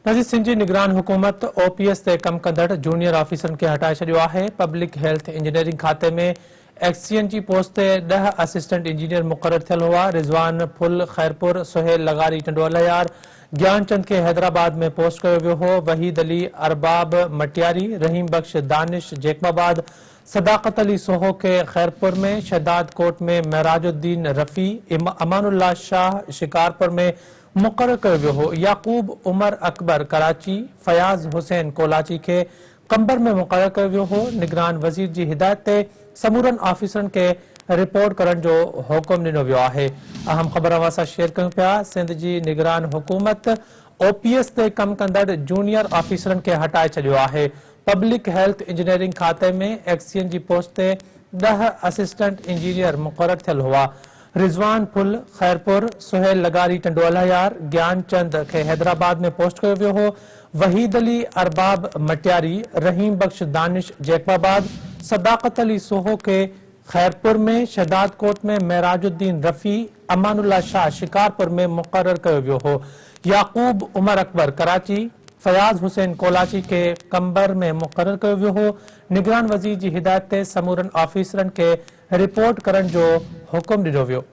नज़ीर सिंह जी निगरान हुकूमत OPS ते कम कंदड़ जूनियर ऑफिसरनि खे हटाए छॾियो आहे। पब्लिक हेल्थ इंजीनियरिंग खाते में एक्सचेंज जी पोस्ट ते 10 असिस्टेंट इंजीनियर मुक़रर थियल हुआ। रिज़वान फुल खैरपुर, सुहेल लगारी टंडोलायार, ज्ञानचंद खे हैदराबाद में पोस्ट कयो वियो हो। वहीद अली अरबाब मटियारी, रहीम बख्श दानिश जैकबाबाद, सदाकत अली सोहो के खैरपुर में, शहदाद कोट में महराजुद्दीन रफ़ी, अमानुल्लाह शाह शिकारपुर में मुक़र्रर कयो वियो हो। याकूब उमर अकबर कराची, फयाज़ हुसैन कोलाची के कंबर में मुक़र्रर कयो वियो हो। निगरान वज़ीर जी हिदायत ते समूरनि ऑफिसरनि खे रिपोर्ट करण जो हुकुम ॾिनो वियो आहे। अहम ख़बर अवां सां शेयर कयूं पिया। सिंध जी निगरान हुकूमत OPS ते कम कंदड़ जूनियर ऑफिसरनि खे हटाए छॾियो आहे। पब्लिक हेल्थ इंजीनियरिंग खाते में एक्सचेंज जी पोस्ट ते 10 असिस्टेंट इंजीनियर मुक़र्रर थियल हुआ। रिज़वान फुल खैरपुर, सुहेल लगारी टंडोलायार, ज्ञानचंद खे हैदराबाद में पोस्ट कयो वियो हो। वहीद अली अरबाब मटियारी, रहीम बख्श दानिश जैकबाबाद, सदाकत अली सोहो के खैरपुर में, शहदाद कोट में महराजुद्दीन रफ़ी, अमानुल्लाह शाह शिकारपुर में मुक़र्रर कयो वियो हो। याकूब उमर अकबर कराची, फयाज़ हुसैन कोलाची के कंबर में मुक़र्रर कयो वियो हो। निगरान वज़ीर जी हिदायत ते समूरनि ऑफिसरनि खे रिपोर्ट करण जो हुकुम ॾिनो वियो।